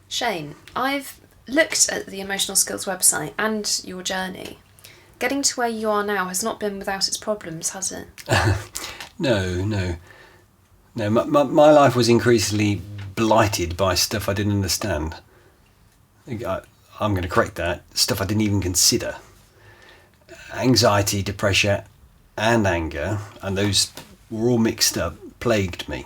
Shane, I've looked at the Emotional Skills website and your journey. Getting to where you are now has not been without its problems, has it? No. My life was increasingly blighted by stuff I didn't understand. I'm going to correct that. Stuff I didn't even consider. Anxiety, depression, and anger, and those were all mixed up, plagued me.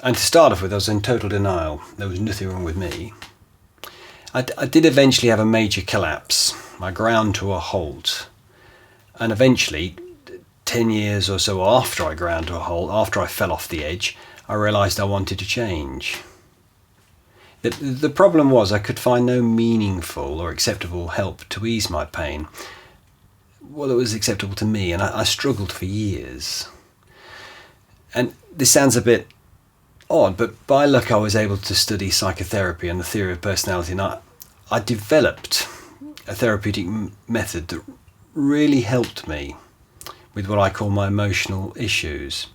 And to start off with, I was in total denial. There was nothing wrong with me. I did eventually have a major collapse. I ground to a halt. And eventually, 10 years or so after I ground to a halt, after I fell off the edge, I realised I wanted to change. The problem was I could find no meaningful or acceptable help to ease my pain. Well, it was acceptable to me, and I struggled for years. And this sounds a bit odd, but by luck I was able to study psychotherapy and the theory of personality, and I developed a therapeutic method that really helped me with what I call my emotional issues.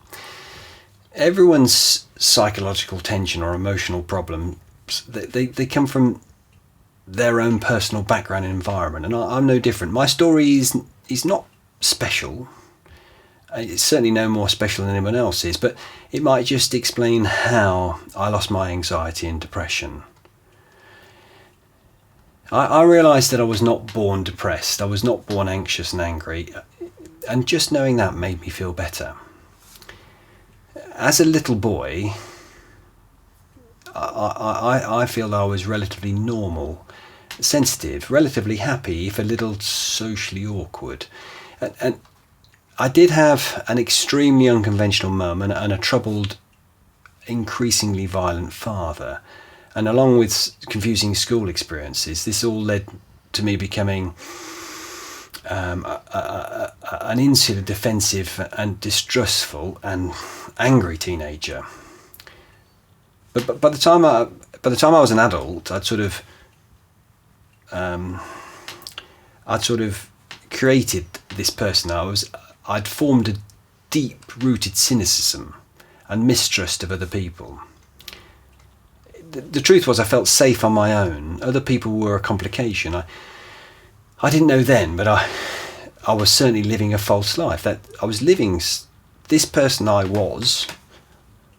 Everyone's psychological tension or emotional problems, they come from their own personal background and environment, and I'm no different. My story is not special. It's certainly no more special than anyone else's, but it might just explain how I lost my anxiety and depression. I realised that I was not born depressed. I was not born anxious and angry, and just knowing that made me feel better. As a little boy, I feel that I was relatively normal, sensitive, relatively happy, if a little socially awkward. And I did have an extremely unconventional mum and a troubled, increasingly violent father. And along with confusing school experiences, this all led to me becoming an insular, defensive and distrustful and angry teenager. But by the time I was an adult, I'd sort of created this person. I'd formed a deep-rooted cynicism and mistrust of other people. The truth was I felt safe on my own. Other people were a complication. I didn't know then, but I was certainly living a false life. That I was living, this person I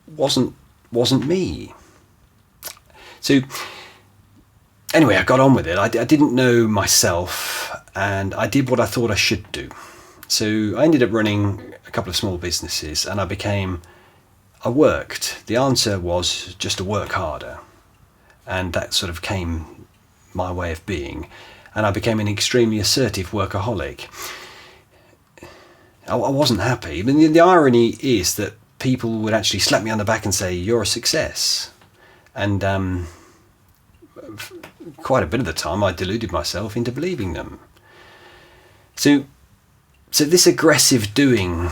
wasn't me. So anyway, I got on with it. I didn't know myself, and I did what I thought I should do. So I ended up running a couple of small businesses, and I worked. The answer was just to work harder. And that sort of came my way of being. And I became an extremely assertive workaholic. I wasn't happy. I mean, the irony is that people would actually slap me on the back and say, "You're a success." And quite a bit of the time I deluded myself into believing them. So this aggressive doing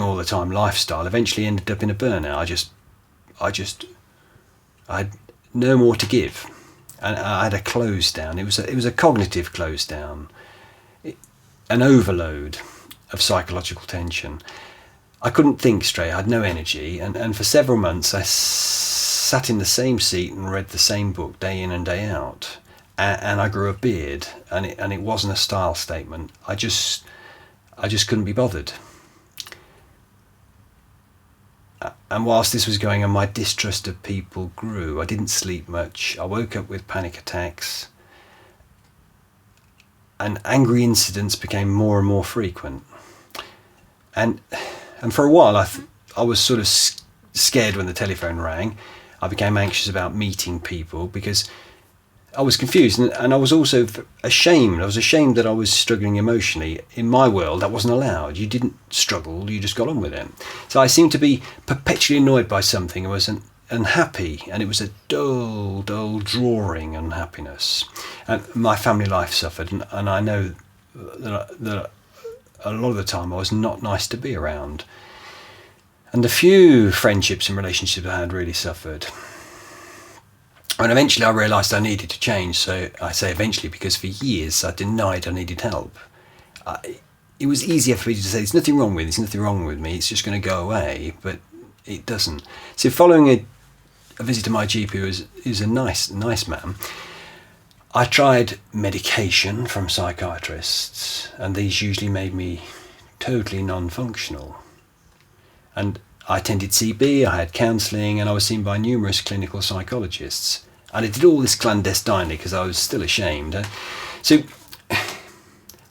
all the time lifestyle eventually ended up in a burnout. I had no more to give, and I had a close down. It was a cognitive close down, an overload of psychological tension. I couldn't think straight. I had no energy, and for several months I sat in the same seat and read the same book day in and day out. And I grew a beard, and it wasn't a style statement. I just couldn't be bothered. And whilst this was going on, my distrust of people grew. I didn't sleep much. I woke up with panic attacks. And angry incidents became more and more frequent. And for a while, I was sort of scared when the telephone rang. I became anxious about meeting people because I was confused, and I was also ashamed. I was ashamed that I was struggling emotionally. In my world, that wasn't allowed. You didn't struggle, you just got on with it. So I seemed to be perpetually annoyed by something. I was unhappy, and it was a dull, drawing unhappiness. And my family life suffered, and I know that a lot of the time I was not nice to be around. And the few friendships and relationships I had really suffered. And eventually I realised I needed to change. So I say eventually because for years I denied I needed help. It was easier for me to say, there's nothing wrong with me, it's just going to go away, but it doesn't. So following a visit to my GP who's a nice man. I tried medication from psychiatrists, and these usually made me totally non-functional. And I attended CB, I had counselling, and I was seen by numerous clinical psychologists. And I did all this clandestinely because I was still ashamed. So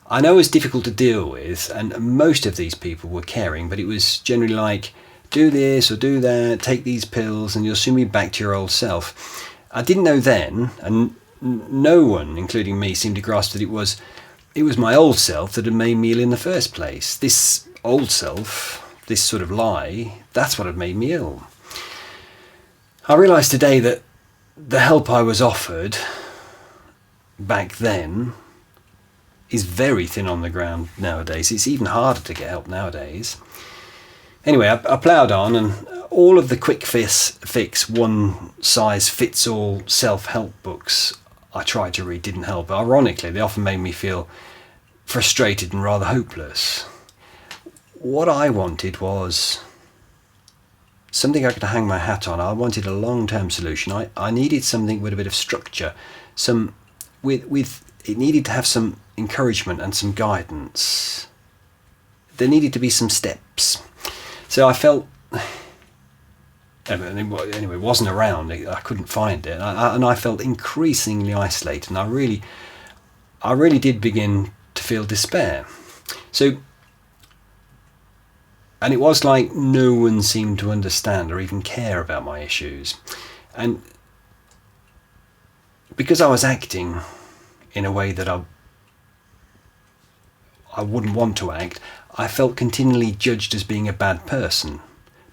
I know it's difficult to deal with, and most of these people were caring, but it was generally like, do this or do that, take these pills, and you'll soon be back to your old self. I didn't know then, and no one, including me, seemed to grasp that it was my old self that had made me ill in the first place. This old self, this sort of lie, that's what had made me ill. I realise today that the help I was offered back then is very thin on the ground nowadays. It's even harder to get help nowadays. Anyway, I ploughed on, and all of the quick fix, one-size-fits-all self-help books I tried to read didn't help. Ironically, they often made me feel frustrated and rather hopeless. What I wanted was something I could hang my hat on. I wanted a long-term solution. I needed something with a bit of structure. It needed to have some encouragement and some guidance. There needed to be some steps. So I felt, anyway, it wasn't around. I couldn't find it, and I felt increasingly isolated. And I really did begin to feel despair. So, and it was like no one seemed to understand or even care about my issues, and because I was acting in a way that I wouldn't want to act, I felt continually judged as being a bad person.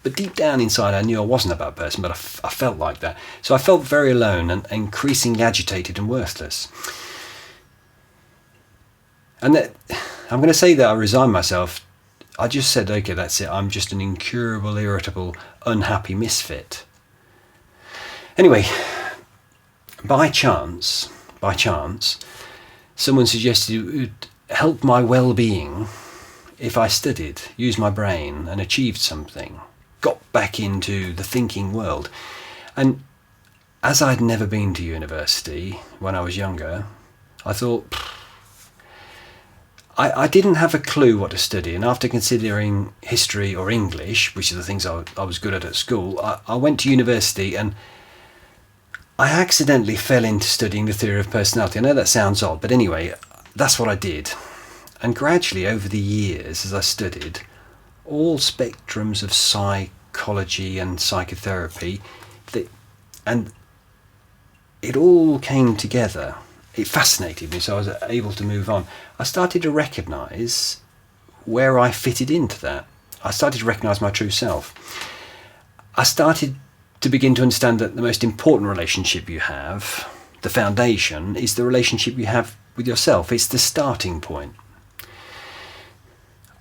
But deep down inside I knew I wasn't a bad person, but I felt like that. So I felt very alone and increasingly agitated and worthless. And I'm going to say that I resigned myself. I just said, okay, that's it. I'm just an incurable, irritable, unhappy misfit. Anyway, by chance, someone suggested it would help my well-being if I studied, used my brain and achieved something, got back into the thinking world. And as I'd never been to university when I was younger, I thought, I didn't have a clue what to study, and after considering history or English, which are the things I was good at school, I went to university, and I accidentally fell into studying the theory of personality. I know that sounds odd, but anyway, that's what I did. And gradually over the years, as I studied all spectrums of psychology and psychotherapy, and it all came together. It fascinated me, so I was able to move on. I started to recognise where I fitted into that. I started to recognise my true self. I started to begin to understand that the most important relationship you have, the foundation, is the relationship you have with yourself. It's the starting point.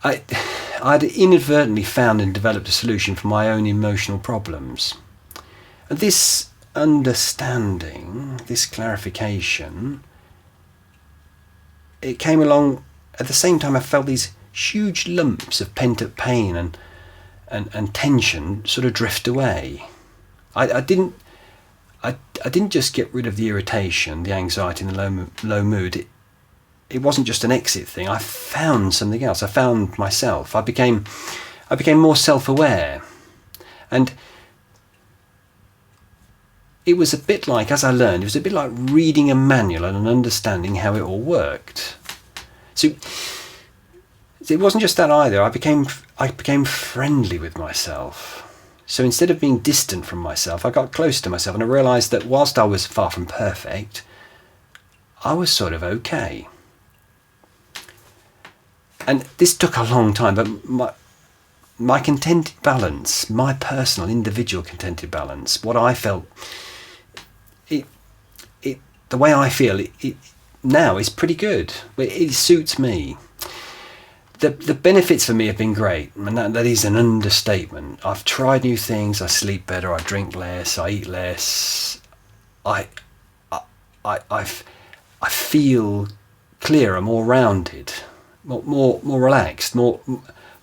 I'd inadvertently found and developed a solution for my own emotional problems. And this understanding, this clarification, it came along at the same time I felt these huge lumps of pent-up pain and tension sort of drift away. I didn't just get rid of the irritation, the anxiety and the low mood. It wasn't just an exit thing. I found something else. I found myself. I became more self-aware. And it was a bit like, as I learned, it was a bit like reading a manual and understanding how it all worked. So it wasn't just that either. I became friendly with myself. So instead of being distant from myself, I got close to myself, and I realised that whilst I was far from perfect, I was sort of okay. And this took a long time, but my contented balance, my personal, individual contented balance, what I felt, the way I feel it now is pretty good. It suits me. The benefits for me have been great, and that is an understatement. I've tried new things. I sleep better. I drink less. I eat less. I feel clearer, more rounded, more relaxed, more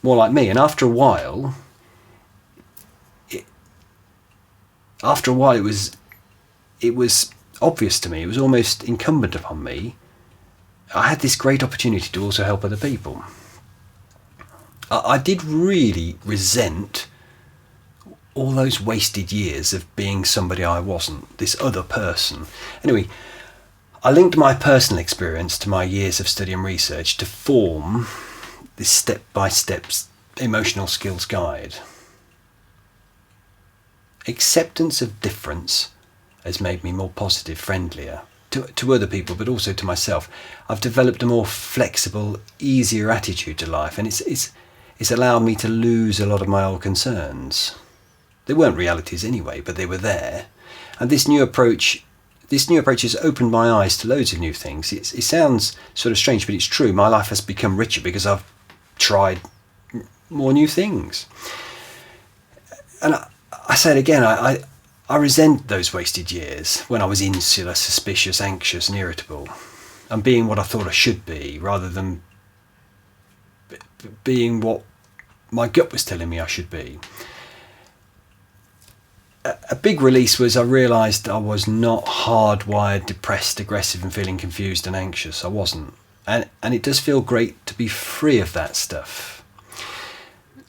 like me. And after a while, after a while, it was obvious to me. It was almost incumbent upon me. I had this great opportunity to also help other people. I did really resent all those wasted years of being somebody I wasn't, this other person. Anyway, I linked my personal experience to my years of study and research to form this step-by-step emotional skills guide. Acceptance of difference has made me more positive, friendlier to other people, but also to myself. I've developed a more flexible, easier attitude to life, and it's allowed me to lose a lot of my old concerns. They weren't realities anyway, but they were there. And this new approach has opened my eyes to loads of new things. It sounds sort of strange, but it's true. My life has become richer because I've tried more new things. And I say it again, I resent those wasted years when I was insular, suspicious, anxious and irritable, and being what I thought I should be rather than being what my gut was telling me I should be. A big release was I realised I was not hardwired, depressed, aggressive and feeling confused and anxious. I wasn't. And it does feel great to be free of that stuff.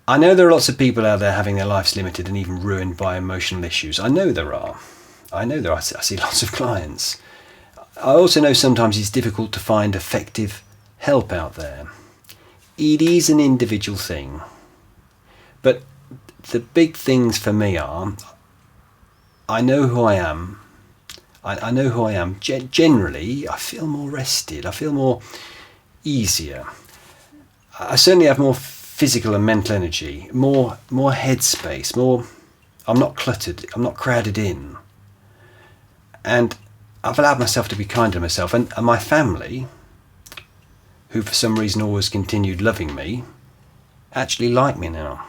I know there are lots of people out there having their lives limited and even ruined by emotional issues. I know there are. I see lots of clients. I also know sometimes it's difficult to find effective help out there. It is an individual thing. But the big things for me are, I know who I am. I know who I am. Generally, I feel more rested. I feel more easier. I certainly have more physical and mental energy, more headspace, more. I'm not cluttered. I'm not crowded in. And I've allowed myself to be kind to myself, and my family, who for some reason always continued loving me, actually like me now.